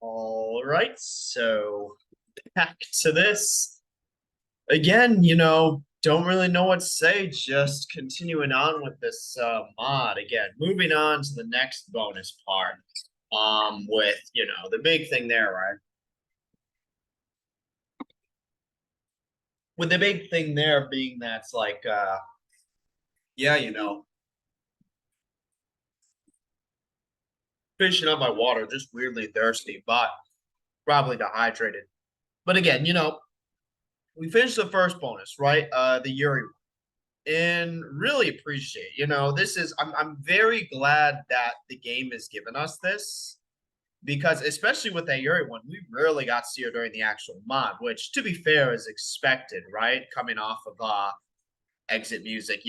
All right, so back to this. Again, don't really know what to say, just continuing on with this mod. Again, moving on to the next bonus part. With, the big thing there, right? With the big thing there being that's like yeah, finishing up my water, just weirdly thirsty, but probably dehydrated. But again, we finished the first bonus, right? The Yuri, and really appreciate. This is I'm very glad that the game has given us this because especially with that Yuri one, we rarely got to see her during the actual mod, which to be fair is expected, right? Coming off of exit music,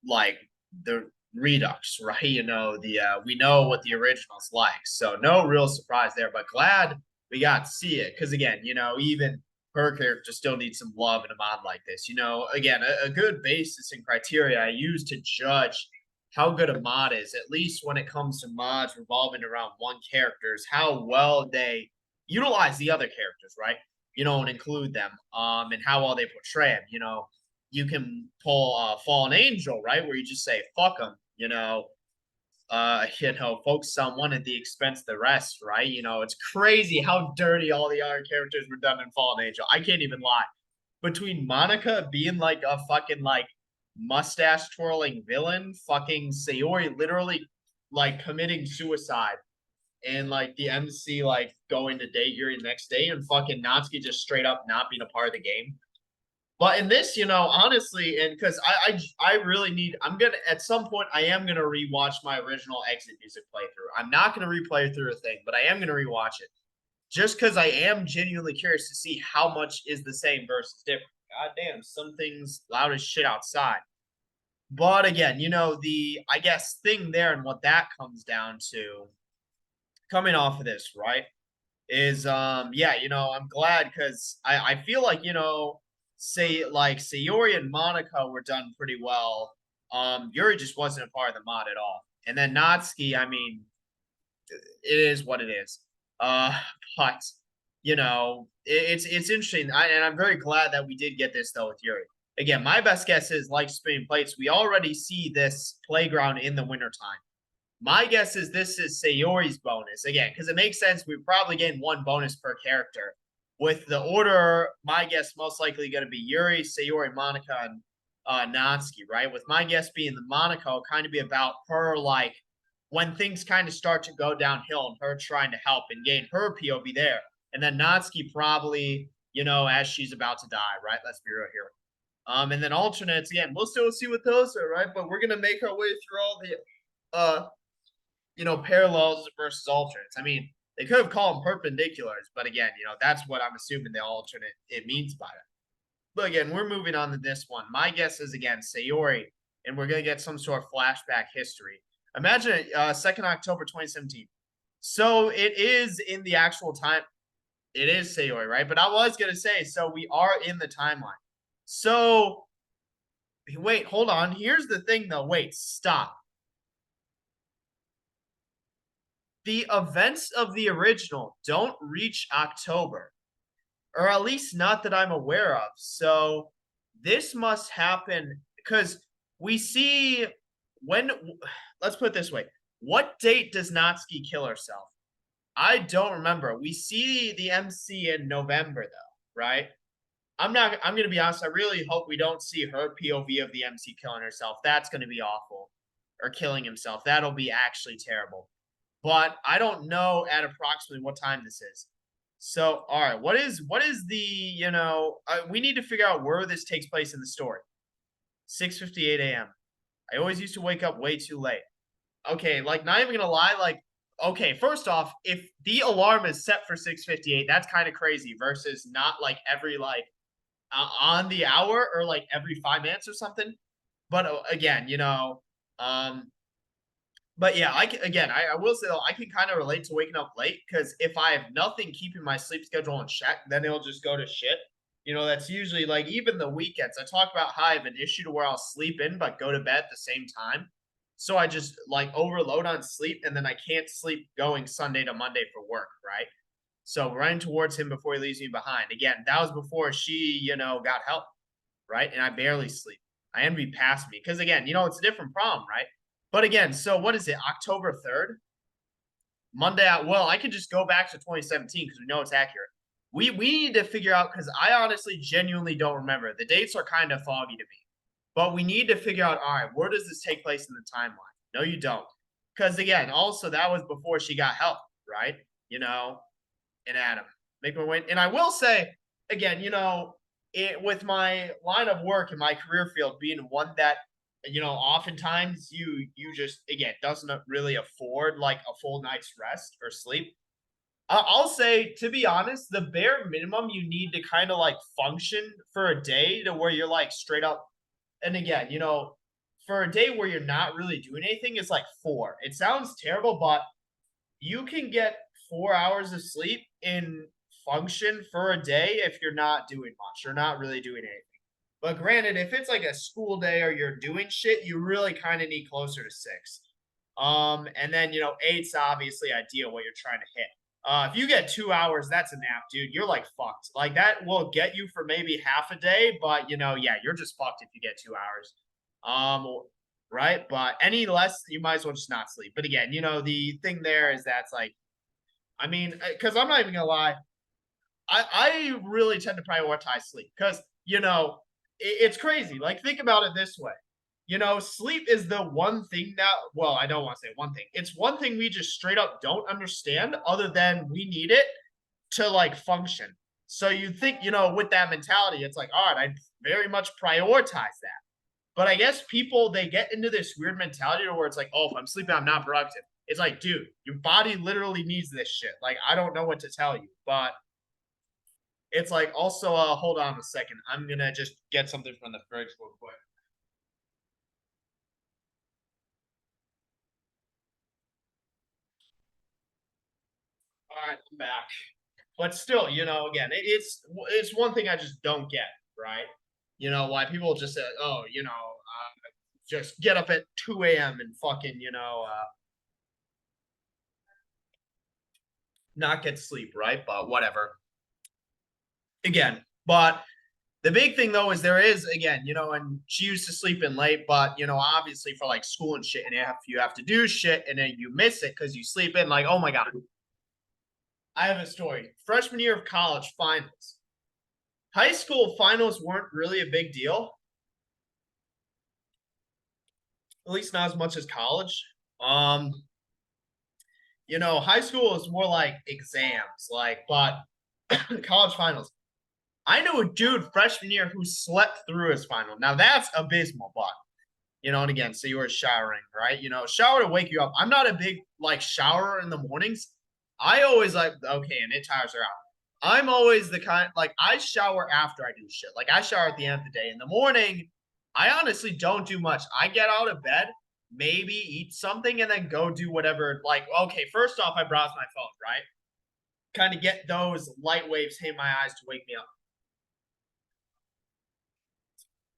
like the Redux, right? The we know what the original's like, so no real surprise there. But glad we got to see it because again, even her character still needs some love in a mod like this. Again, a good basis and criteria I use to judge how good a mod is, at least when it comes to mods revolving around one character, is how well they utilize the other characters, right? And include them, and how well they portray them. You can pull Fallen Angel, right, where you just say fuck them, focus on one at the expense of the rest, right? It's crazy how dirty all the other characters were done in Fallen Angel. I can't even lie. Between Monica being like a fucking like mustache twirling villain, fucking Sayori literally like committing suicide, and like the MC like going to date Yuri the next day, and fucking Natsuki just straight up not being a part of the game. But in this, honestly, and because I really need, I'm gonna at some point I am gonna rewatch my original exit music playthrough. I'm not gonna replay through a thing, but I am gonna rewatch it just because I am genuinely curious to see how much is the same versus different. God damn, some things loud as shit outside. But again, the I guess thing there and what that comes down to, coming off of this, right? Is yeah, I'm glad because I feel like, say like Sayori and Monaco were done pretty well. Yuri just wasn't a part of the mod at all. And then Natsuki, I mean, it is what it is. Uh but it's interesting. And I'm very glad that we did get this though with Yuri. Again, my best guess is like spinning plates, we already see this playground in the wintertime. My guess is this is Sayori's bonus again, because it makes sense. We probably gain one bonus per character. With the order, my guess most likely going to be Yuri, Sayori, Monica, and Natsuki, right? With my guess being the Monica will kind of be about her, like when things kind of start to go downhill and her trying to help and gain her POV there. And then Natsuki probably, as she's about to die, right? Let's be real here. And then alternates again, we'll still see what those are, right? But we're gonna make our way through all the parallels versus alternates. I mean, they could have called them perpendiculars, but again, that's what I'm assuming the alternate it means by it. But again, we're moving on to this one. My guess is again Sayori, and we're gonna get some sort of flashback history. Imagine it, 2nd October 2017. So it is in the actual time. It is Sayori, right? But I was gonna say, so we are in the timeline. So wait, hold on. Here's the thing, though. Wait, stop. The events of the original don't reach October, or at least not that I'm aware of. So this must happen because we see when, let's put it this way. What date does Natsuki kill herself? I don't remember. We see the MC in November though, right? I'm gonna be honest, I really hope we don't see her POV of the MC killing herself. That's gonna be awful. Or killing himself. That'll be actually terrible. But I don't know at approximately what time this is. So, all right, what is the we need to figure out where this takes place in the story. 6:58 a.m. I always used to wake up way too late. Okay, like not even gonna lie, like okay, first off, if the alarm is set for 6:58, that's kind of crazy versus not like every like on the hour or like every 5 minutes or something. But again, um, but yeah, I will say though, I can kind of relate to waking up late because if I have nothing keeping my sleep schedule in check, then it'll just go to shit. That's usually like even the weekends. I talk about how I have an issue to where I'll sleep in but go to bed at the same time. So I just like overload on sleep, and then I can't sleep going Sunday to Monday for work, right? So running towards him before he leaves me behind. Again, that was before she, got help, right? And I barely sleep. I envy past me because again, it's a different problem, right? But again, so what is it? October 3rd, Monday. Well, I could just go back to 2017 because we know it's accurate. We need to figure out because I honestly genuinely don't remember. The dates are kind of foggy to me. But we need to figure out, all right, where does this take place in the timeline? No, you don't. Because again, also that was before she got help, right? And Adam. Make my way. And I will say, again, with my line of work in my career field being one that, oftentimes you just again doesn't really afford like a full night's rest or sleep. I'll say, to be honest, the bare minimum you need to kind of like function for a day to where you're like straight up. And again, for a day where you're not really doing anything, it's like 4. It sounds terrible, but you can get 4 hours of sleep in function for a day if you're not doing much or not really doing anything. But granted, if it's like a school day or you're doing shit, you really kind of need closer to 6. And then 8's obviously ideal what you're trying to hit. If you get 2 hours, that's a nap, dude. You're like fucked. Like that will get you for maybe half a day, but yeah, you're just fucked if you get 2 hours. Right? But any less, you might as well just not sleep. But again, the thing there is that's like, I mean, because I'm not even gonna lie, I really tend to prioritize sleep because it's crazy. Like think about it this way. Sleep is the one thing that, well, I don't want to say one thing. It's one thing we just straight up don't understand other than we need it to like function. So you think, with that mentality, it's like, all right, I very much prioritize that. But I guess people, they get into this weird mentality where it's like, oh, if I'm sleeping, I'm not productive. It's like, dude, your body literally needs this shit. Like, I don't know what to tell you, but it's like also, hold on a second. I'm gonna just get something from the fridge real quick. All right, I'm back. But still, again, it's one thing I just don't get, right? Why people just say, oh, just get up at 2 a.m. and fucking, not get sleep, right? But whatever. Again, but the big thing though is there is again, and she used to sleep in late, but obviously for like school and shit, and if you have to do shit and then you miss it because you sleep in, like, oh my god. I have a story. Freshman year of college finals. High school finals weren't really a big deal, at least not as much as college. Um, high school is more like exams, like, but college finals. I know a dude freshman year who slept through his final. Now that's abysmal, but and again, so you were showering, right? Shower to wake you up. I'm not a big like shower in the mornings. I always like okay, and it tires her out. I'm always the kind like I shower after I do shit. Like I shower at the end of the day. In the morning, I honestly don't do much. I get out of bed, maybe eat something, and then go do whatever. Like, okay, first off, I browse my phone, right? Kind of get those light waves hitting my eyes to wake me up.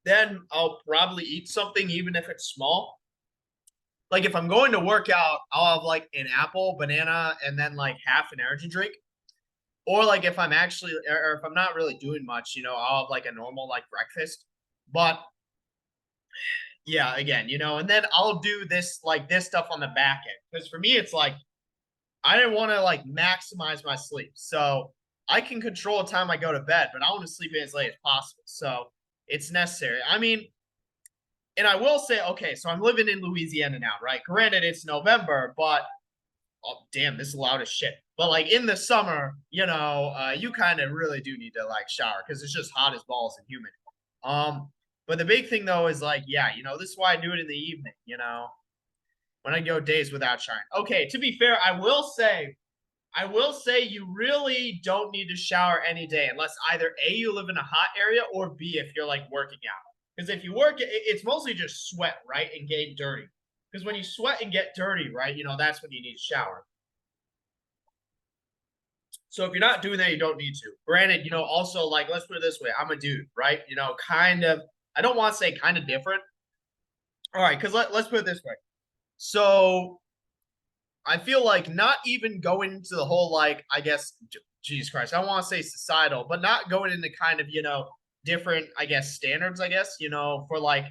Then I'll probably eat something, even if it's small. Like if I'm going to work out, I'll have like an apple, banana, and then like half an energy drink. Or like if I'm actually, or if I'm not really doing much, I'll have like a normal like breakfast. But yeah, again, and then I'll do this stuff on the back end. Because for me, it's like I didn't want to like maximize my sleep. So I can control the time I go to bed, but I want to sleep in as late as possible. So it's necessary. I mean, and I will say, okay, so I'm living in Louisiana now, right? Granted, it's November, but oh damn, this is loud as shit. But like in the summer, you kind of really do need to like shower because it's just hot as balls and humid. But the big thing though is like, yeah, this is why I do it in the evening, when I go days without showering. Okay, to be fair, I will say you really don't need to shower any day unless either A, you live in a hot area, or B, if you're like working out. Because if you work, it's mostly just sweat, right? And getting dirty. Because when you sweat and get dirty, right, that's when you need to shower. So if you're not doing that, you don't need to. Granted, also like let's put it this way, I'm a dude, right? Kind of. I don't want to say kind of different. All right, because let's put it this way. So I feel like not even going into the whole like I guess Jesus Christ, I don't want to say societal, but not going into kind of different I guess standards I guess for like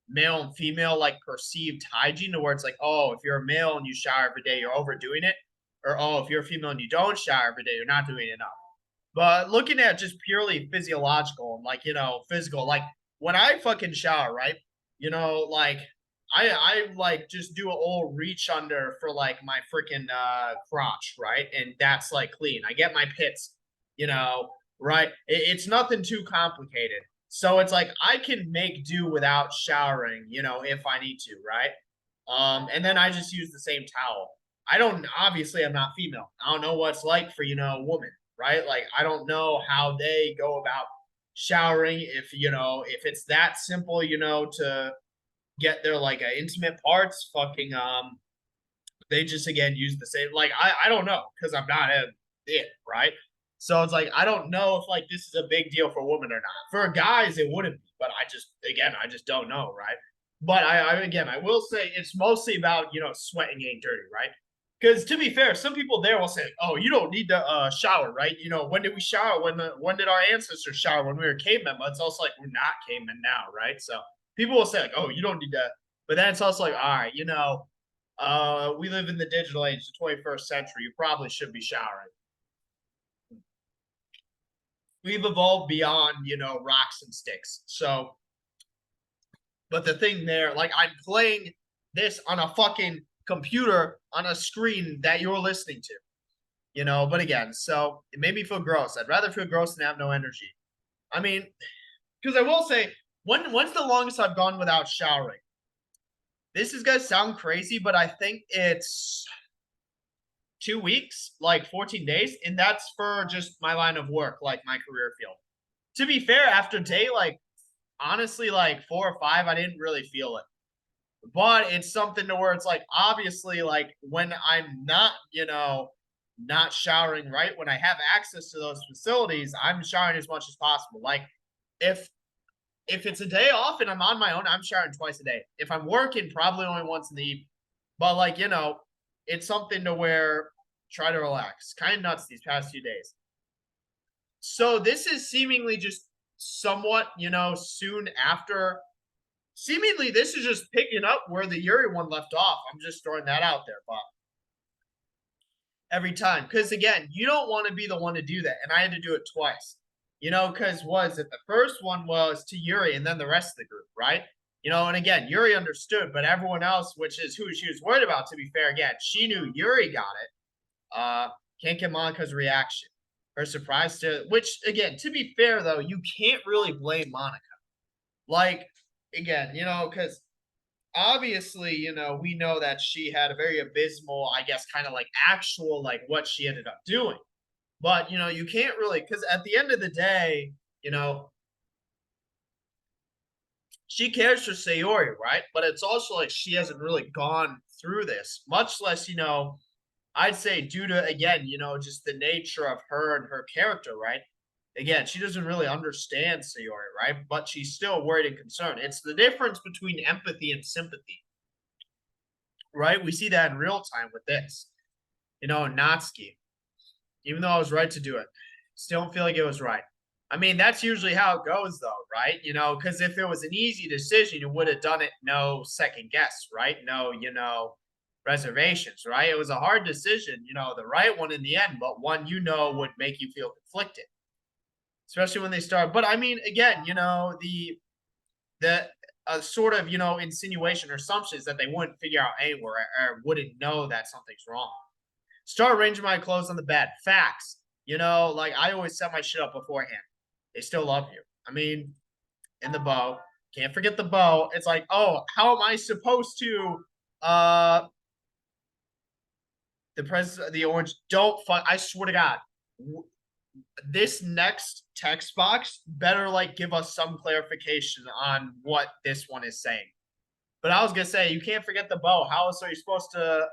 male and female like perceived hygiene, where it's like oh if you're a male and you shower every day you're overdoing it, or oh if you're a female and you don't shower every day you're not doing enough. But looking at just purely physiological and like physical, like when I fucking shower, right? Like I like just do a old reach under for like my freaking crotch, right? And that's like clean. I get my pits, right? It's nothing too complicated. So it's like I can make do without showering, if I need to, right? And then I just use the same towel. I don't obviously I'm not female. I don't know what it's like for a woman, right? Like I don't know how they go about showering if if it's that simple, to get their like intimate parts fucking they just again use the same like I don't know because I'm not in it, right? So it's like I don't know if like this is a big deal for women or not. For guys it wouldn't be, but I just don't know, right? But I will say it's mostly about sweating getting dirty, right? Because to be fair, some people there will say, "Oh, you don't need to shower, right? When did we shower? When did our ancestors shower when we were cavemen?" But it's also like we're not cavemen now, right? So people will say like, "Oh, you don't need to," but then it's also like, "All right, we live in the digital age, the 21st century. You probably should be showering." We've evolved beyond rocks and sticks. So, but the thing there, like I'm playing this on a fucking computer on a screen that you're listening to. But again, so it made me feel gross. I'd rather feel gross than have no energy. I mean, because I will say, when's the longest I've gone without showering? This is gonna sound crazy, but I think it's 2 weeks, like 14 days, and that's for just my line of work, like my career field. To be fair, after day like honestly like 4 or 5, I didn't really feel it. But it's something to where it's like obviously like when I'm not, not showering right, when I have access to those facilities, I'm showering as much as possible. Like if if it's a day off and I'm on my own, I'm showering twice a day. If I'm working, probably only once in the evening. But like, it's something to where try to relax. Kind of nuts these past few days. So this is seemingly just somewhat, soon after. Seemingly, this is just picking up where the Yuri one left off. I'm just throwing that out there, but every time, because again, you don't want to be the one to do that, and I had to do it twice. Because was it the first one was to Yuri and then the rest of the group, right? And again, Yuri understood, but everyone else, which is who she was worried about, to be fair, again, she knew Yuri got it. Can't get Monica's reaction. Her surprise to, which again, to be fair though, you can't really blame Monica. Like, again, because obviously, we know that she had a very abysmal, I guess, kind of like actual, like what she ended up doing. But, you can't really, because at the end of the day, she cares for Sayori, right? But it's also like she hasn't really gone through this, much less, I'd say due to, again, just the nature of her and her character, right? Again, she doesn't really understand Sayori, right? But she's still worried and concerned. It's the difference between empathy and sympathy, right? We see that in real time with this. Natsuki, even though I was right to do it, still don't feel like it was right. I mean, that's usually how it goes, though, right? Because if it was an easy decision, you would have done it no second guess, right? No, reservations, right? It was a hard decision, the right one in the end, but one would make you feel conflicted, especially when they start. But I mean, again, the sort of insinuation or assumptions that they wouldn't figure out anywhere or wouldn't know that something's wrong. Start arranging my clothes on the bed. Facts. Like I always set my shit up beforehand. They still love you. I mean, in the bow. Can't forget the bow. It's like, oh, how am I supposed to the president the orange don't fuck I swear to God. This next text box better like give us some clarification on what this one is saying. But I was gonna say you can't forget the bow. How else are you supposed to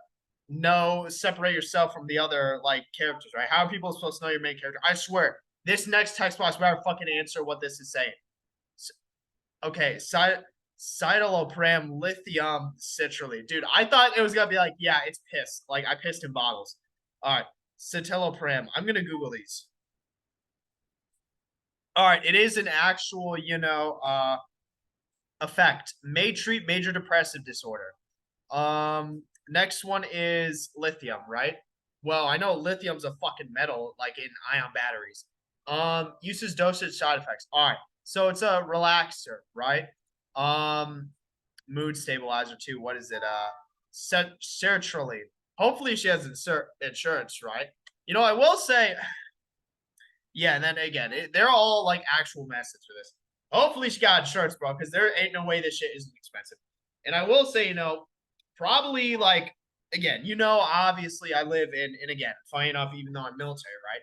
separate yourself from the other like characters, right? How are people supposed to know your main character? I swear, this next text box better fucking answer what this is saying. Okay, Citalopram lithium citrulline. Dude, I thought it was gonna be like, yeah, it's piss. Like I pissed in bottles. All right, citalopram. I'm gonna Google these. All right, it is an actual, effect. May treat major depressive disorder. Next one is lithium, right? Well, I know lithium's a fucking metal, like in ion batteries. Uses, dosage, side effects. All right, so it's a relaxer, right? Um, mood stabilizer too. What is it? Sertraline. Hopefully she has insurance, right? I will say, yeah, and then again, they're all like actual methods for this. Hopefully she got insurance, bro, because there ain't no way this shit isn't expensive. And I will say, probably like again, obviously I live in again, funny enough, even though I'm military, right?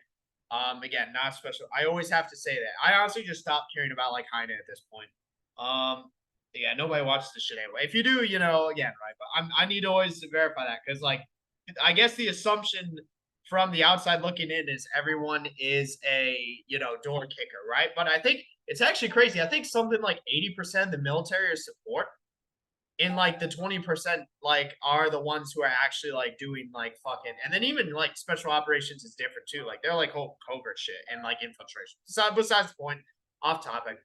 Again, not special. I always have to say that. I honestly just stopped caring about like Heine at this point. Yeah, nobody watches this shit anyway. If you do, again, right? But I need to always verify that because like I guess the assumption from the outside looking in is everyone is a door kicker, right? But I think it's actually crazy. I think something like 80% of the military is support, and like the 20% like are the ones who are actually like doing like fucking, and then even like special operations is different too. Like they're like whole covert shit and like infiltration. So besides the point, off topic.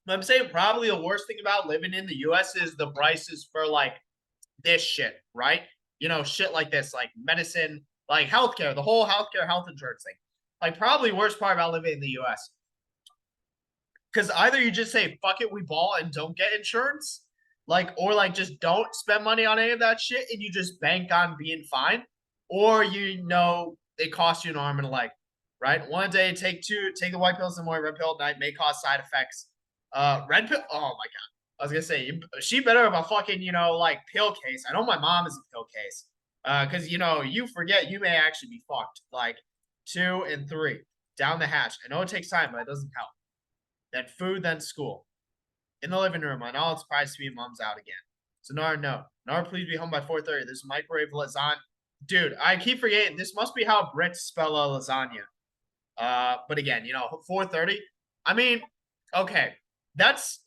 I'm saying probably the worst thing about living in the US is the prices for like this shit, right? Shit like this, like medicine, like healthcare, the whole healthcare health insurance thing. Like probably worst part about living in the US. Because either you just say fuck it, we ball and don't get insurance, like, or like just don't spend money on any of that shit and you just bank on being fine, or it costs you an arm and a leg, right? One day take the white pills in the morning, red pill at night, may cause side effects. Red pill, oh my god. I was gonna say she better have a fucking, like pill case. I know my mom is a pill case. Because you forget you may actually be fucked. Like 2 and 3. Down the hatch. I know it takes time, but it doesn't help. Then food, then school. In the living room, I know it's surprised to be mom's out again. So Nara, no. Nara, please be home by 4:30. There's microwave lasagna. Dude, I keep forgetting. This must be how Brits spell a lasagna. But again, 4:30. I mean, okay. That's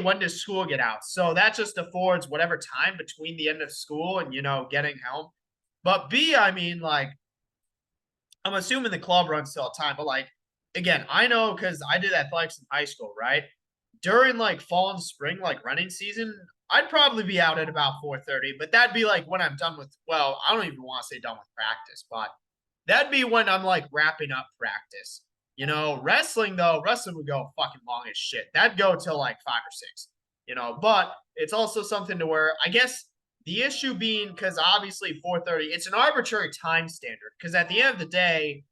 when does school get out? So that just affords whatever time between the end of school and getting home. But B, I mean, like, I'm assuming the club runs till time, but like again, I know because I did athletics in high school, right? During like fall and spring, like running season, I'd probably be out at about 4:30, but that'd be like when I'm done with, well, I don't even want to say done with practice, but that'd be when I'm like wrapping up practice. Wrestling would go fucking long as shit. That'd go till like 5 or 6, but it's also something to where I guess the issue being because obviously 4:30, it's an arbitrary time standard. Because at the end of the day,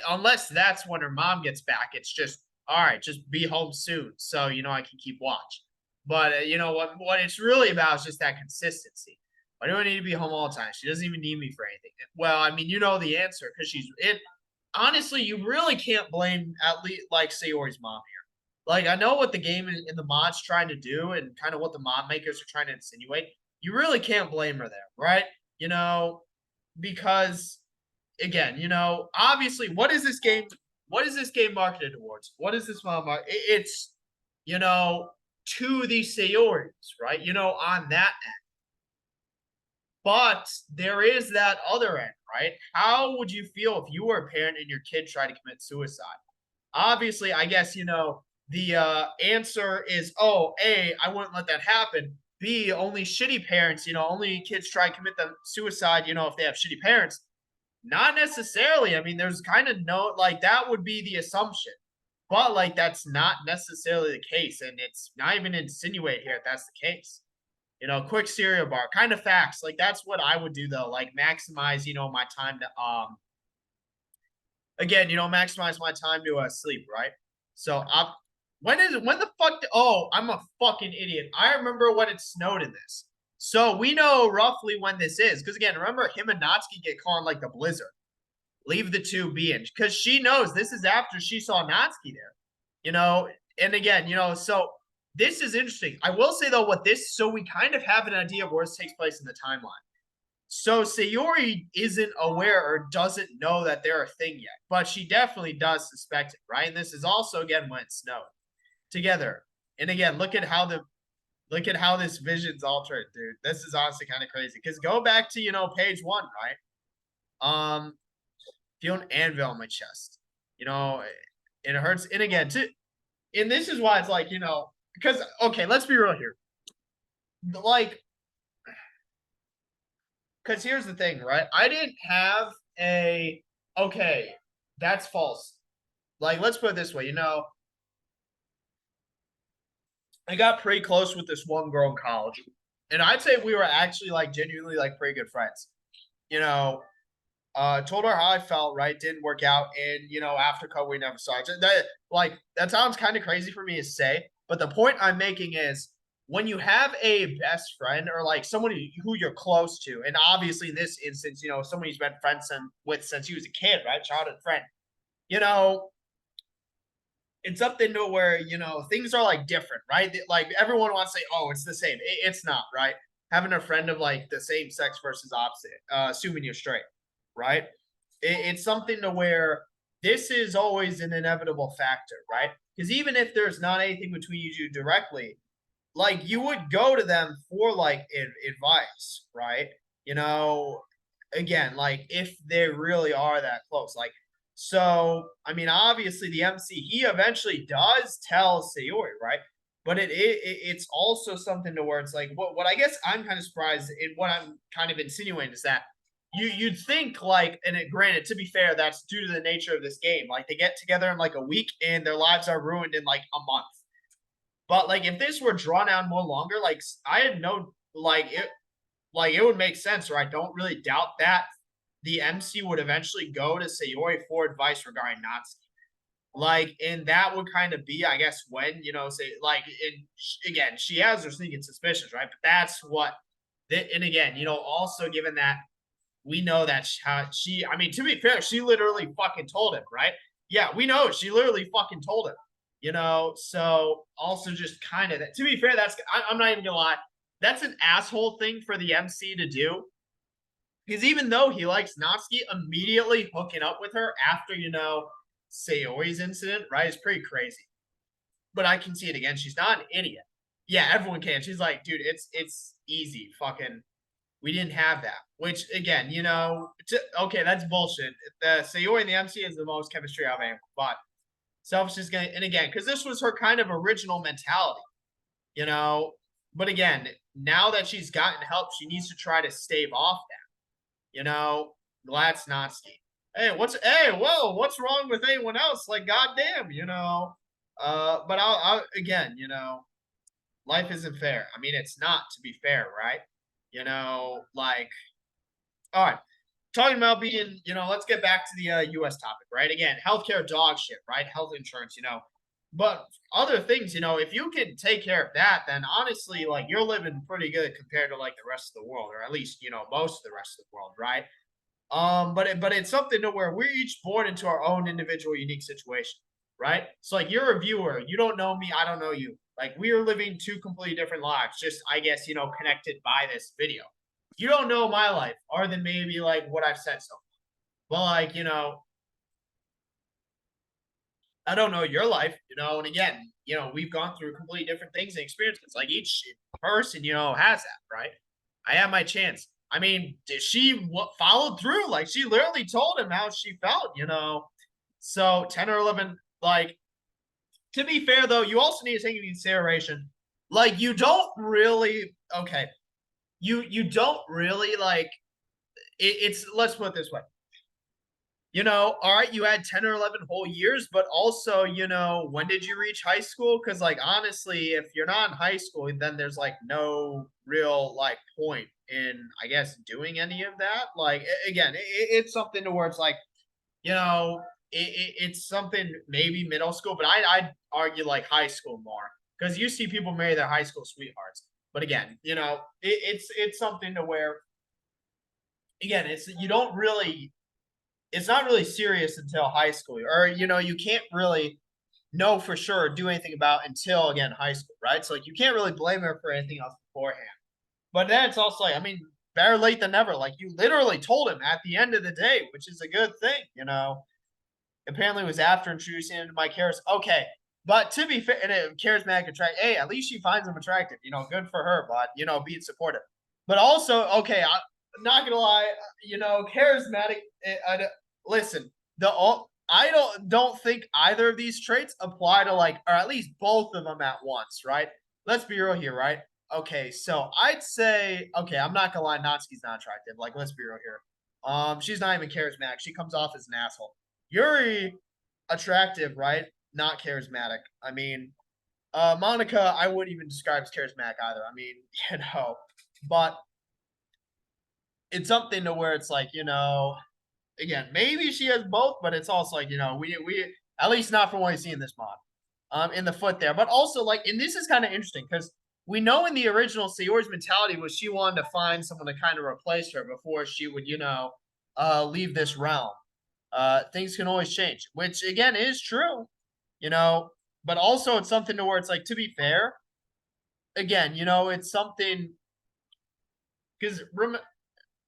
unless that's when her mom gets back, it's just all right. Just be home soon, so I can keep watch. But what it's really about is just that consistency. Why do I need to be home all the time? She doesn't even need me for anything. Well, I mean, you know the answer because she's it. Honestly, you really can't blame at least like Sayori's mom here. Like I know what the game in the mod's trying to do and kind of what the mod makers are trying to insinuate. You really can't blame her there, right? Because again, obviously, what is this game? What is this game marketed towards? What is this mod market? It's to the Sayoris, right? On that end. But there is that other end, right? How would you feel if you were a parent and your kid tried to commit suicide? Obviously, I guess the answer is, oh, A, I wouldn't let that happen. B, only shitty parents, only kids try to commit the suicide, if they have shitty parents. Not necessarily. I mean, there's kind of no like that would be the assumption, but like that's not necessarily the case, and it's not even insinuate here if that's the case. Quick cereal bar, kind of facts. Like that's what I would do though. Like maximize, my time to again, maximize my time to sleep, right? So when the fuck? Oh, I'm a fucking idiot. I remember when it snowed in this. So we know roughly when this is. Because again, remember him and Natsuki get caught in like the blizzard. Leave the two be in. Because she knows this is after she saw Natsuki there. And again, so this is interesting. I will say though, so we kind of have an idea of where this takes place in the timeline. So Sayori isn't aware or doesn't know that they're a thing yet, but she definitely does suspect it, right? And this is also again when it snowed together. And again, look at how this vision's altered, dude. This is honestly kind of crazy. Because go back to page one, right? Feel an anvil on my chest. You know, it hurts. And again, and this is why it's like because okay, let's be real here. Like, because here's the thing, right? I didn't have a okay, that's false. Like, let's put it this way, I got pretty close with this one girl in college. And I'd say we were actually like genuinely like pretty good friends. You know, told her how I felt, right? Didn't work out. And after COVID, we never saw each other. That sounds kind of crazy for me to say, but the point I'm making is when you have a best friend or like someone who you're close to, and obviously in this instance, someone who's been friends with since he was a kid, right? Childhood friend, you know, it's something to where things are like different, right? Like everyone wants to say, "Oh, it's the same." It's not, right? Having a friend of like the same sex versus opposite, assuming you're straight, right? It's something to where this is always an inevitable factor, right? Because even if there's not anything between you two directly, like you would go to them for like advice, right? You know, again, like if they really are that close, like so. I mean, obviously the MC he eventually does tell Sayori, right? But it's also something to where it's like what I guess I'm kind of surprised in what I'm kind of insinuating is that you'd think like, and granted, to be fair, that's due to the nature of this game. Like they get together in like a week and their lives are ruined in like a month. But like if this were drawn out more longer, like I had no like it would make sense, or I don't really doubt that the MC would eventually go to Sayori for advice regarding Natsuki. Like, and that would kind of be, I guess, when say like, again, she has her sneaking suspicions, right? But that's what, and again, also given that we know that I mean, to be fair, she literally fucking told him, right? Yeah, we know she literally fucking told him, So also just kind of that. To be fair, I'm not even gonna lie, that's an asshole thing for the MC to do. Because even though he likes Natsuki, immediately hooking up with her after Sayori's incident, right, is pretty crazy. But I can see it again. She's not an idiot. Yeah, everyone can. She's like, dude, it's easy. Fucking we didn't have that. Which again, okay, that's bullshit. The Sayori and the MC is the most chemistry I've ever, but Selfish is gonna, and again, because this was her kind of original mentality, you know. But again, now that she's gotten help, she needs to try to stave off that. Gladsnotsky. Whoa, what's wrong with anyone else? Like, goddamn, But I'll again, life isn't fair. I mean, it's not, to be fair, right? Like, all right, talking about being, let's get back to the U.S. topic, right? Again, healthcare dog shit, right? Health insurance, But other things, if you can take care of that, then honestly, like you're living pretty good compared to like the rest of the world, or at least most of the rest of the world, right? But it's something to where we're each born into our own individual, unique situation, right? So like you're a viewer, you don't know me, I don't know you. Like we are living two completely different lives, just I guess connected by this video. You don't know my life, other than maybe like what I've said so far. Well, like I don't know your life, and again, we've gone through completely different things and experiences. Like each person, has that, right? I had my chance. I mean, did she followed through? Like she literally told him how she felt, So 10 or 11, like to be fair though, you also need to take into consideration, like you don't really okay, you don't really like it's let's put it this way. All right, you had 10 or 11 whole years, but also, when did you reach high school? Because, like, honestly, if you're not in high school, then there's like no real like point in, I guess, doing any of that. Like, again, it's something to where it's like, it's something maybe middle school, but I'd argue like high school more because you see people marry their high school sweethearts. But again, it's something to where, again, you don't really it's not really serious until high school, or you can't really know for sure or do anything about until again high school, right? So like you can't really blame her for anything else beforehand. But then it's also like, I mean, better late than never. Like you literally told him at the end of the day, which is a good thing. Apparently it was after introducing him to my characters. Okay, But to be fair, and a charismatic attract. Hey, at least she finds him attractive. Good for her. But being supportive. But also, okay, I'm not gonna lie. Charismatic. Listen, I don't think either of these traits apply to or at least both of them at once, right? Let's be real here, right? Okay, so I'd say, okay, I'm not gonna lie, Natsuki's not attractive. Let's be real here. She's not even charismatic. She comes off as an asshole. Yuri, attractive, right? Not charismatic. I mean, Monica, I wouldn't even describe as charismatic either. I mean, but it's something to where it's again, maybe she has both, but it's also we at least not from what we see in this mod, in the foot there. But also and this is kind of interesting because we know in the original Sayori's mentality was she wanted to find someone to kind of replace her before she would leave this realm. Things can always change, which again is true, but also it's something to where it's to be fair, again, it's something because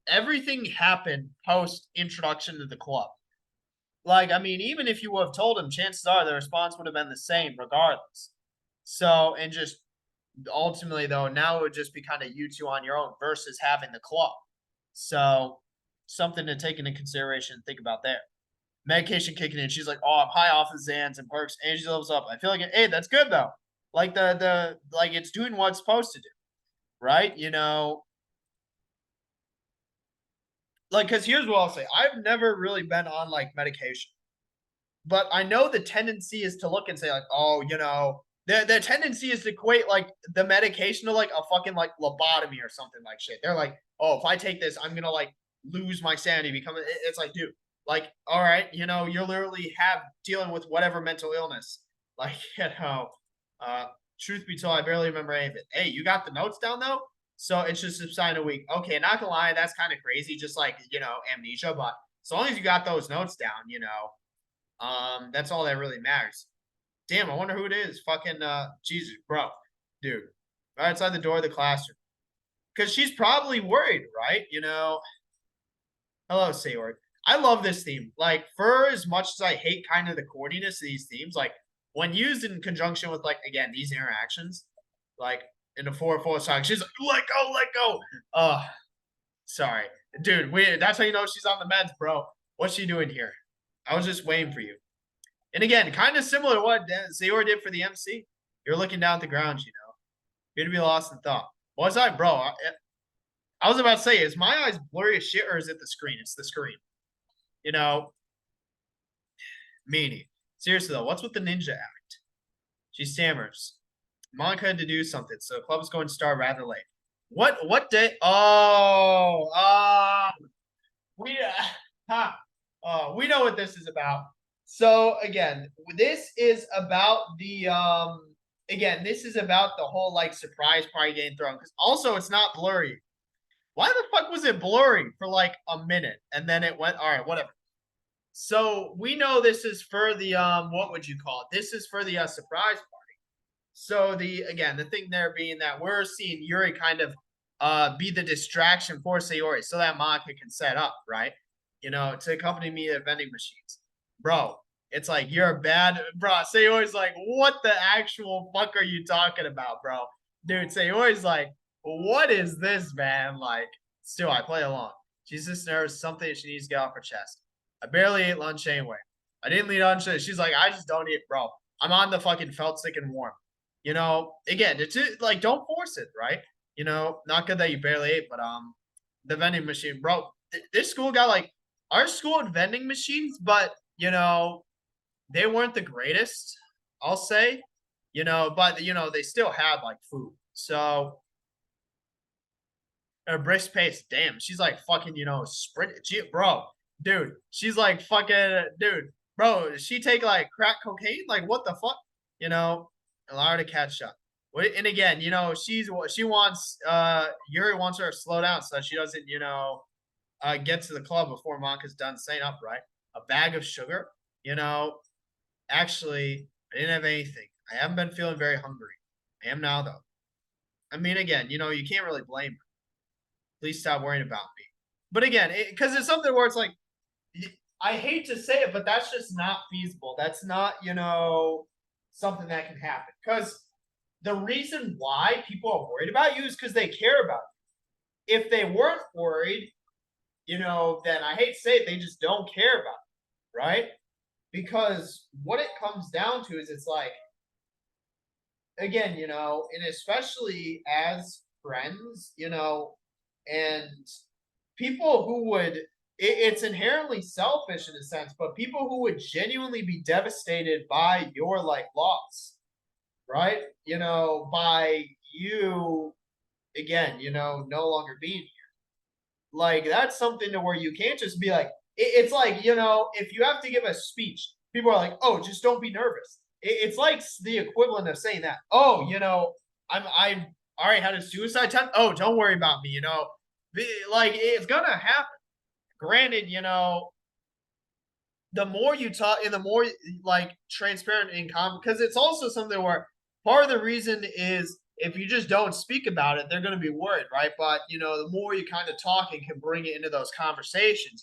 everything happened post introduction to the club. I mean, even if you would have told him, chances are the response would have been the same regardless. So, and just ultimately, though, now it would just be kind of you two on your own versus having the club. So, something to take into consideration and think about there. Medication kicking in. She's like, oh, I'm high off of Xans and perks. Angie levels up. I feel like, hey, that's good though. It's doing what it's supposed to do, right? Because here's what I'll say. I've never really been on medication, but I know the tendency is to look and say oh, the tendency is to equate the medication to a fucking lobotomy or something shit. They're like, oh, if I take this, I'm gonna lose my sanity, become. It's dude, all right, you're literally dealing with whatever mental illness, truth be told, I barely remember any of it. Hey, you got the notes down though? So it's just subside a week. Okay, not gonna lie, that's kind of crazy, just amnesia. But as long as you got those notes down, that's all that really matters. Damn, I wonder who it is. Fucking Jesus, bro, dude, right outside the door of the classroom, because she's probably worried, right? Hello, Sayori. I love this theme. For as much as I hate kind of the corniness of these themes, when used in conjunction with again these interactions, in the 4-4 song. She's like, let go. Sorry. Dude, that's how you know she's on the meds, bro. What's she doing here? I was just waiting for you. And again, kind of similar to what Sayori did for the MC. You're looking down at the ground, You're to be lost in thought. Was I, bro? I was about to say, is my eyes blurry as shit or is it the screen? It's the screen. Meanie. Seriously though, what's with the ninja act? She stammers. Monica had to do something, so the club is going to start rather late. What day? Oh, we we know what this is about. So again, this is about the this is about the whole surprise party getting thrown. Because also it's not blurry. Why the fuck was it blurry for a minute and then it went? All right, whatever. So we know this is for the what would you call it? This is for the surprise party. So the thing there being that we're seeing Yuri kind of be the distraction for Sayori so that Monica can set up, right? To accompany me to vending machines. Bro, it's you're bad, bro. Sayori's what the actual fuck are you talking about, bro? Dude, Sayori's what is this, man? Still, I play along. She's just nervous, something she needs to get off her chest. I barely ate lunch anyway. I didn't eat lunch. She's like, I just don't eat, bro. I'm on the fucking felt stick and warm. Again, it's don't force it, right? Not good that you barely ate, but the vending machine, bro. This school got our school had vending machines, but they weren't the greatest, I'll say. But they still had food. So a brisk pace, damn, she's fucking, sprint, bro, dude. She's fucking, dude, bro. She take crack cocaine, what the fuck, allow her to catch up. And again, she wants Yuri wants her to slow down so that she doesn't, get to the club before Monica's done staying up, right? A bag of sugar, actually, I didn't have anything. I haven't been feeling very hungry. I am now though. I mean, again, you can't really blame her. Please stop worrying about me. But again, because it's something where it's I hate to say it, but that's just not feasible. That's not, something that can happen. Because the reason why people are worried about you is because they care about you. If they weren't worried, then I hate to say it, they just don't care about it, right? Because what it comes down to is it's like, again, and especially as friends, and people who would, it's inherently selfish in a sense, but people who would genuinely be devastated by your like loss, right? By you, again, no longer being here. Like that's something to where you can't just be like, it's like, if you have to give a speech, people are like, oh, just don't be nervous. It's like the equivalent of saying that, oh, I'm already had a suicide attempt. Oh, don't worry about me, like it's gonna happen. Granted, the more you talk and the more like transparent and calm, because it's also something where part of the reason is if you just don't speak about it, they're going to be worried, right? But the more you kind of talk and can bring it into those conversations,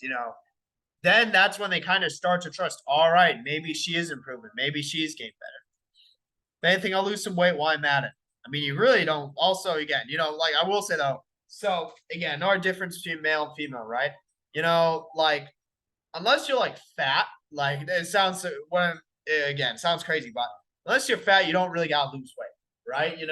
then that's when they kind of start to trust. All right, maybe she is improving, maybe she's getting better. If anything, I'll lose some weight while I'm at it. I mean, you really don't. Also, again, like I will say though. So again, another difference between male and female, right? Like unless you're like fat, like it sounds when again sounds crazy, but unless you're fat, you don't really gotta lose weight, right? I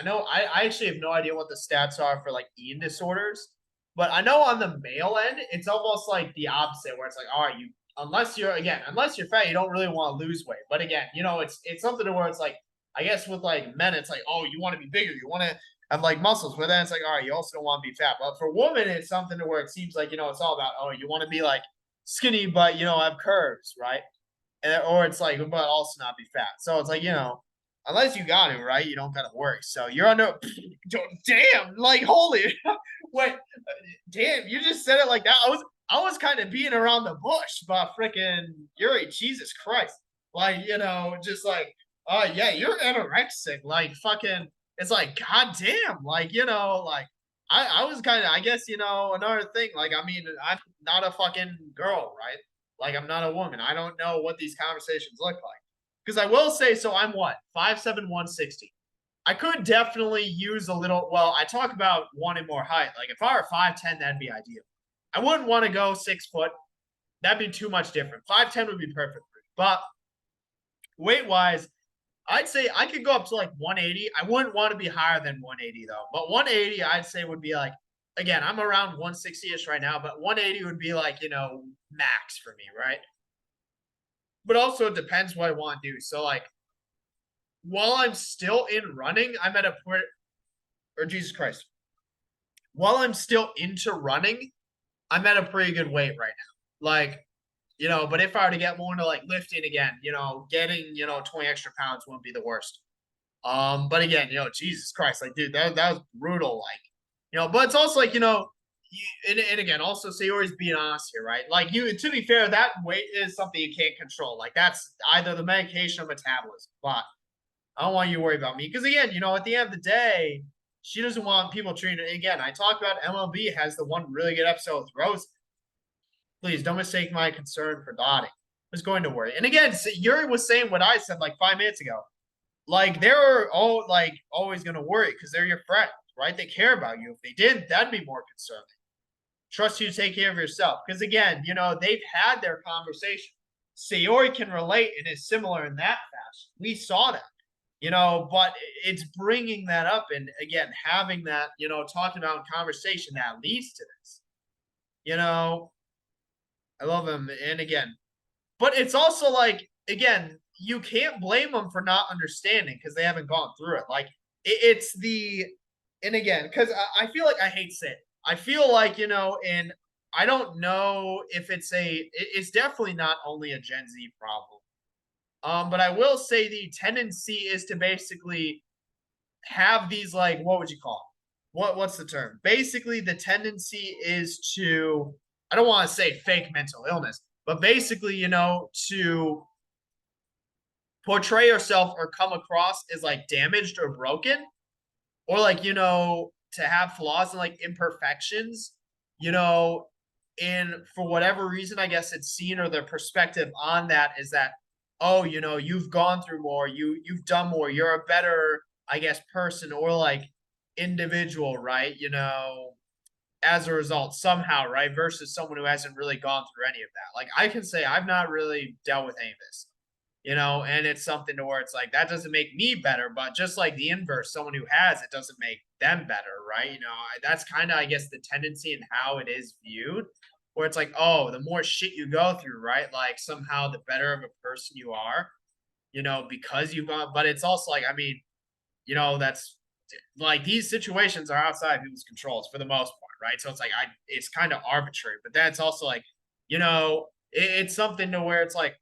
know I actually have no idea what the stats are for like eating disorders, but I know on the male end, it's almost like the opposite, where it's like, all right, unless you're fat, you don't really want to lose weight. But again, it's something to where it's like, I guess with like men, it's like, oh, you want to be bigger, you want to have like muscles, but then it's like, all right, you also don't want to be fat. But for women, it's something to where it seems like, it's all about, oh, you want to be like skinny, but have curves, right? Or it's like, but also not be fat. So it's like, unless you got it right, you don't gotta worry. So you're under. Damn, like holy, wait, damn, you just said it like that. I was kind of being around the bush, but freaking Yuri, Jesus Christ, like just like, oh yeah, you're anorexic, like fucking. It's like, goddamn, like like I was kind of, I guess, another thing. Like, I mean, I'm not a fucking girl, right? Like, I'm not a woman. I don't know what these conversations look like. Because I will say, so I'm what? 5'7", 160. I could definitely use a little, well, I talk about wanting more height. Like, if I were 5'10", that'd be ideal. I wouldn't want to go 6 foot. That'd be too much different. 5'10" would be perfect for me. But weight wise, I'd say I could go up to like 180. I wouldn't want to be higher than 180 though. But 180, I'd say would be like, again, I'm around 160-ish right now, but 180 would be like, max for me, right? But also it depends what I want to do. So like while I'm still in running, I'm at a point, or Jesus Christ. While I'm still into running, I'm at a pretty good weight right now. Like, but if I were to get more into like lifting again, getting, 20 extra pounds wouldn't be the worst. But again, Jesus Christ, like, dude, that was brutal. Like, but it's also like, and again, also, so you're always being honest here, right? Like, to be fair, that weight is something you can't control. Like, that's either the medication or metabolism. But I don't want you to worry about me because, again, at the end of the day, she doesn't want people treating her. Again, I talked about MLB has the one really good episode with Rose. Please don't mistake my concern for Dottie. I was going to worry. And again, Yuri was saying what I said like 5 minutes ago. Like they're all like always going to worry because they're your friends, right? They care about you. If they didn't, that'd be more concerning. Trust you to take care of yourself because again, they've had their conversation. Sayori can relate and is similar in that fashion. We saw that, but it's bringing that up and again having that, talking about conversation that leads to this. I love him, and again, but it's also like again, you can't blame them for not understanding because they haven't gone through it. Like it's the, and again, because I feel like I hate saying it. I feel like and I don't know if it's definitely not only a Gen Z problem. But I will say the tendency is to basically have these like what would you call it? What's the term? Basically, the tendency is to, I don't want to say fake mental illness, but basically, to portray yourself or come across as like damaged or broken, or like, to have flaws and like imperfections, and for whatever reason, I guess it's seen or the perspective on that is that, oh, you've gone through more, you've done more, you're a better, I guess, person or like individual, right? As a result, somehow, right? Versus someone who hasn't really gone through any of that. Like I can say I've not really dealt with any of this, and it's something to where it's like that doesn't make me better, but just like the inverse, someone who has it doesn't make them better, right? That's kind of, I guess, the tendency and how it is viewed, where it's like, oh, the more shit you go through, right? Like somehow the better of a person you are, because you've gone, but it's also like, I mean, that's like these situations are outside people's controls for the most part, right? So it's like it's kind of arbitrary, but that's also like, it's something to where it's like,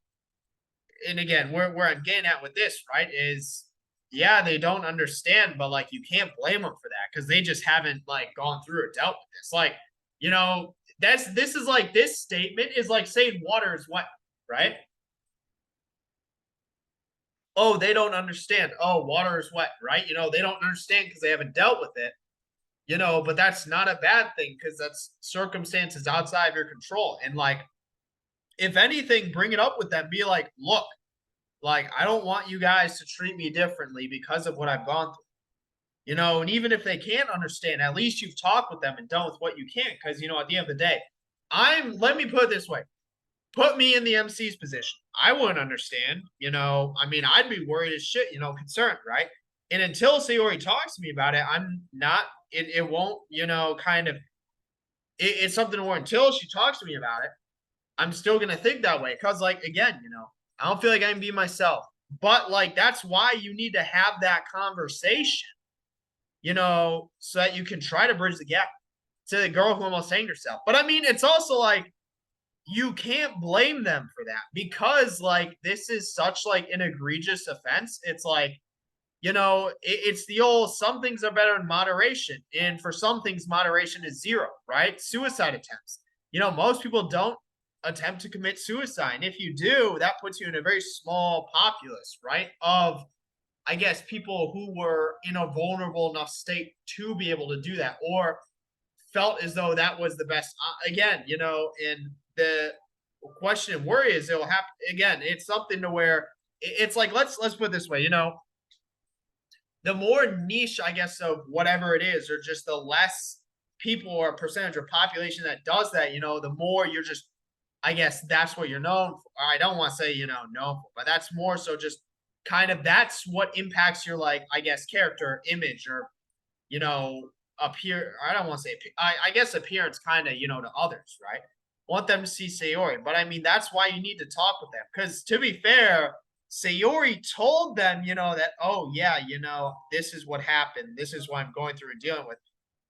and again, where I'm getting at with this, right, is yeah, they don't understand, but like you can't blame them for that because they just haven't like gone through or dealt with this. Like, this is like this statement is like saying water is wet, right? Oh, they don't understand. Oh, water is wet, right? They don't understand because they haven't dealt with it. But that's not a bad thing because that's circumstances outside of your control. And like, if anything, bring it up with them. Be like, look, like, I don't want you guys to treat me differently because of what I've gone through. And even if they can't understand, at least you've talked with them and done with what you can. Because, at the end of the day, let me put it this way, put me in the MC's position. I wouldn't understand, I mean, I'd be worried as shit, concerned, right? And until Sayori talks to me about it, I'm not, it won't, kind of, it's something where until she talks to me about it, I'm still going to think that way. Cause like, again, I don't feel like I can be myself, but like, that's why you need to have that conversation, so that you can try to bridge the gap to the girl who almost hanged herself. But I mean, it's also like, you can't blame them for that because like this is such like an egregious offense. It's like, it's the old some things are better in moderation. And for some things, moderation is zero, right? Suicide attempts. Most people don't attempt to commit suicide. And if you do, that puts you in a very small populace, right? Of, I guess, people who were in a vulnerable enough state to be able to do that or felt as though that was the best. Again, in the question and worry is it'll happen again. It's something to where it's like, let's put it this way, the more niche, I guess, of whatever it is, or just the less people or percentage of population that does that, the more you're just, I guess that's what you're known for. I don't want to say, known for, but that's more so just kind of that's what impacts your, like, I guess, character, image, or, you know, appear. I don't want to say, I guess appearance kind of, to others, right? Want them to see Sayori. But I mean, that's why you need to talk with them. Because to be fair, Sayori told them, that, oh, yeah, this is what happened. This is what I'm going through and dealing with.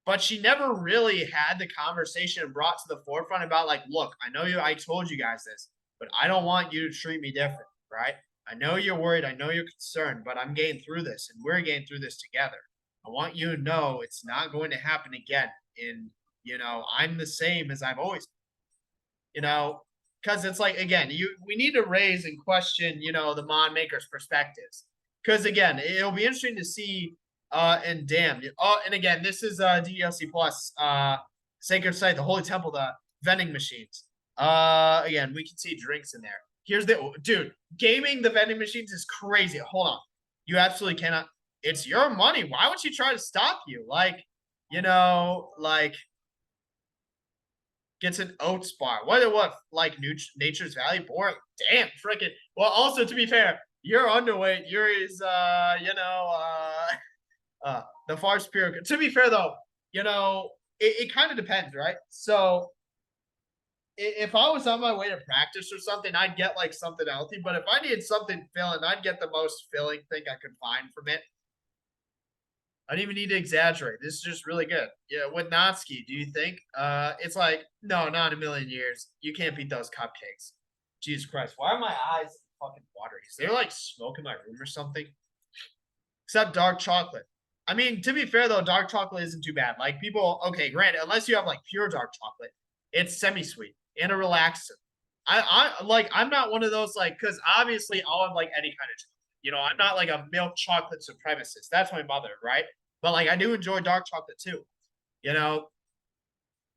But she never really had the conversation brought to the forefront about, like, look, I told you guys this, but I don't want you to treat me different, right? I know you're worried. I know you're concerned, but I'm getting through this and we're getting through this together. I want you to know it's not going to happen again. And, I'm the same as I've always, you know, because it's like, again, we need to raise and question, the mod makers' perspectives. Because again, it'll be interesting to see and damn. Oh, and again, this is DLC Plus, Sacred Site, the Holy Temple, the vending machines. Again, we can see drinks in there. Here's the dude, gaming the vending machines is crazy. Hold on. You absolutely cannot. It's your money. Why would she try to stop you? Like, like gets an oats bar. What like Nature's Valley? Boring. Damn, freaking. Well, also to be fair, you're underweight. You're is the far superior. To be fair though, it kind of depends, right? So if I was on my way to practice or something, I'd get like something healthy. But if I needed something filling, I'd get the most filling thing I could find from it. I don't even need to exaggerate. This is just really good. Yeah, with Natsuki, do you think? It's like, no, not in a million years. You can't beat those cupcakes. Jesus Christ. Why are my eyes fucking watery? Is there like smoke in my room or something? Except dark chocolate. I mean, to be fair though, dark chocolate isn't too bad. Like people, okay, granted, unless you have like pure dark chocolate, it's semi-sweet and a relaxer. I like, I'm not one of those, like, because obviously I'll have like any kind of chocolate. I'm not like a milk chocolate supremacist. That's my mother, right? But like I do enjoy dark chocolate too. You know,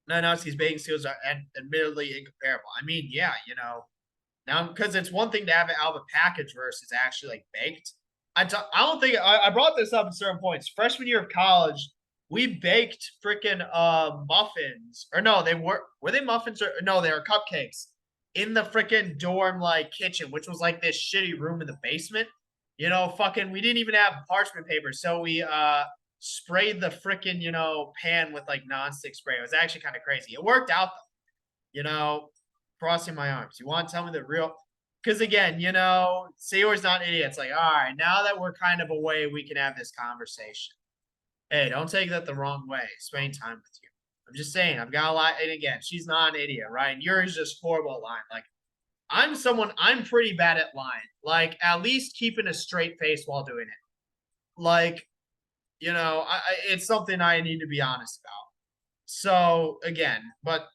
Nanowski's baking skills are admittedly incomparable. I mean, yeah, Now, because it's one thing to have it out of a package versus actually like baked. I don't think I brought this up at certain points. Freshman year of college, we baked freaking muffins, or no, were they muffins, or no, they were cupcakes in the freaking dorm like kitchen, which was like this shitty room in the basement. You know, fucking, we didn't even have parchment paper, so we sprayed the freaking pan with like nonstick spray. It was actually kind of crazy. It worked out though. You know, crossing my arms. You want to tell me the real? Because again, Sayor's not an idiot. It's like, all right, now that we're kind of away, we can have this conversation. Hey, don't take that the wrong way. Spending time with you. I'm just saying, I've got a lot. And again, she's not an idiot, right? And yours just horrible at lying. Like, I'm pretty bad at lying. Like, at least keeping a straight face while doing it. Like, it's something I need to be honest about. So again, but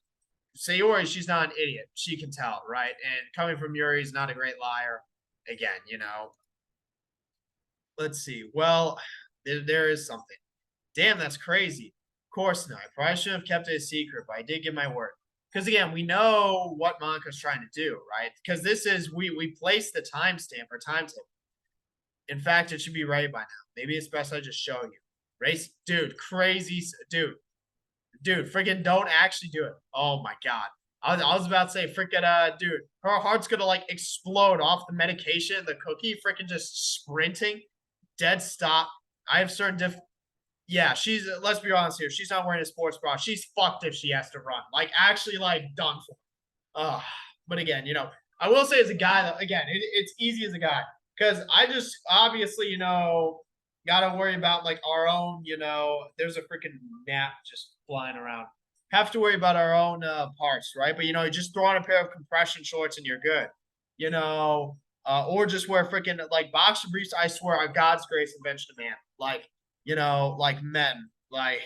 Sayori, she's not an idiot. She can tell, right? And coming from Yuri, he's not a great liar. Again, let's see. Well, there is something. Damn, that's crazy. Of course not. I probably should have kept it a secret, but I did give my word. Because again, we know what Monica's trying to do, right? Because this is we placed the timestamp or timetable. In fact, it should be ready by now. Maybe it's best I just show you. Race, dude, crazy, dude, freaking don't actually do it. Oh my god. I was about to say freaking dude, her heart's gonna like explode off the medication, the cookie, freaking just sprinting, dead stop. I have certain yeah, she's let's be honest here, she's not wearing a sports bra. She's fucked if she has to run. Like actually like done for. But again, I will say as a guy though, again, it's easy as a guy. Because I just obviously, gotta worry about like our own, there's a freaking gnat just flying around. Have to worry about our own parts, right? But just throw on a pair of compression shorts and you're good. Or just wear freaking like boxer briefs. I swear, on God's grace, invention of man. Like, like men, like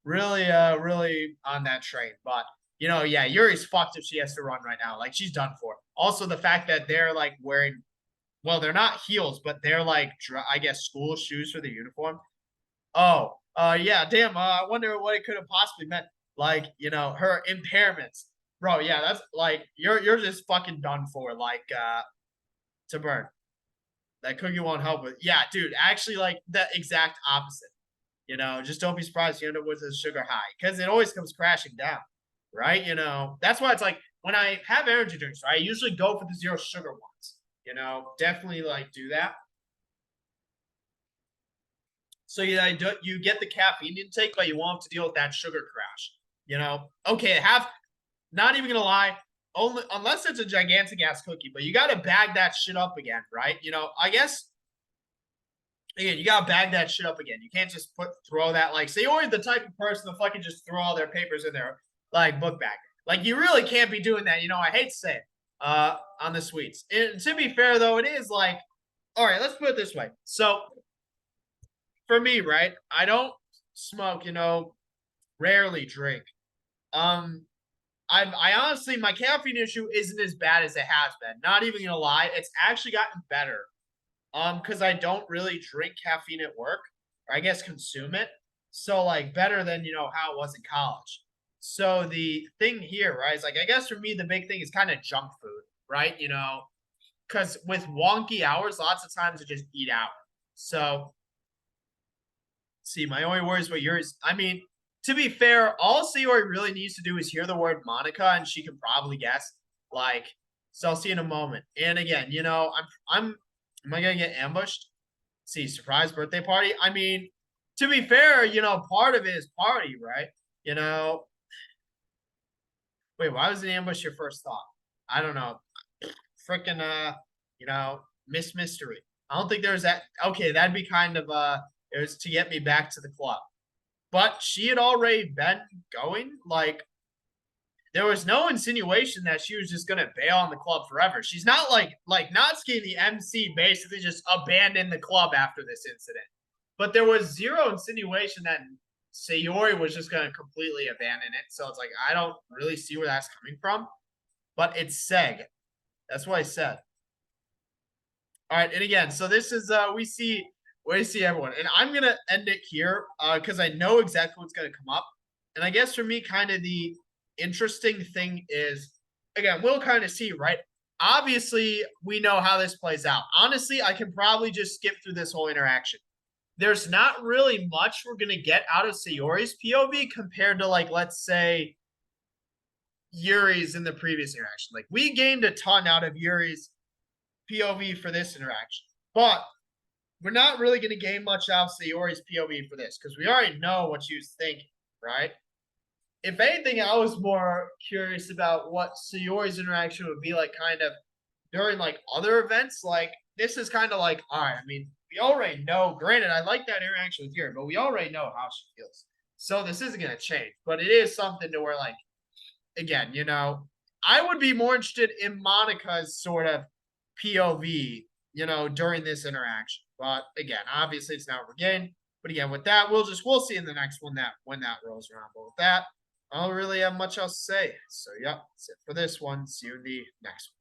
really, really on that train. But yeah, Yuri's fucked if she has to run right now. Like she's done for. Also, the fact that they're like wearing, well, they're not heels, but they're like, I guess, school shoes for the uniform. Oh, yeah, damn. I wonder what it could have possibly meant. Like, her impairments, bro. Yeah, that's like you're just fucking done for. Like, to burn. That cookie won't help with. Yeah, dude. Actually, like the exact opposite. Just don't be surprised you end up with a sugar high because it always comes crashing down, right? That's why it's like when I have energy drinks, right, I usually go for the zero sugar ones. Definitely like do that. So yeah, you get the caffeine intake, but you won't have to deal with that sugar crash. Okay, not even gonna lie, only unless it's a gigantic ass cookie, but you gotta bag that shit up again, right? I guess again, you gotta bag that shit up again. You can't just throw that like say you're the type of person to fucking just throw all their papers in their like book bag. Like you really can't be doing that. I hate to say it. On the sweets. And to be fair though, it is like, all right, let's put it this way. So for me, right, I don't smoke, rarely drink. I honestly, my caffeine issue isn't as bad as it has been. Not even gonna lie, it's actually gotten better. Because I don't really drink caffeine at work, or I guess consume it. So like better than how it was in college. So the thing here, right, is like I guess for me the big thing is kind of junk food, right? Because with wonky hours, lots of times I just eat out. So see, my only worry is what yours. I mean, to be fair, all Sayori really needs to do is hear the word Monica, and she can probably guess. Like, so I'll see in a moment. And again, am I gonna get ambushed? See, surprise birthday party. I mean, to be fair, part of it is party, right? Wait, why was an ambush your first thought? I don't know. Freaking Miss Mystery. I don't think there's that. Okay, that'd be kind of it was to get me back to the club. But she had already been going. Like, there was no insinuation that she was just gonna bail on the club forever. She's not like Natsuki, the MC, basically just abandoned the club after this incident. But there was zero insinuation that Sayori was just gonna completely abandon it. So it's like I don't really see where that's coming from. But it's Seg. That's what I said. All right, and again, so this is we see everyone, and I'm gonna end it here because I know exactly what's gonna come up, and I guess for me, kind of the interesting thing is, again, we'll kind of see, right? obviously we know how this plays out. Honestly, I can probably just skip through this whole interaction. There's not really much we're gonna get out of Sayori's POV compared to, like, let's say Yuri's in the previous interaction. Like, we gained a ton out of Yuri's POV for this interaction, but we're not really going to gain much out of Sayori's POV for this because we already know what she was thinking, right? If anything, I was more curious about what Sayori's interaction would be like, kind of during like other events. Like, this is kind of like, all right, I mean, we already know. Granted, I like that interaction with Yuri, but we already know how she feels. So this isn't going to change, but it is something to where, like, again, I would be more interested in Monica's sort of POV, during this interaction. But again, obviously it's not regained. But again, with that, we'll see in the next one that when that rolls around. But with that, I don't really have much else to say. So yep, that's it for this one. See you in the next one.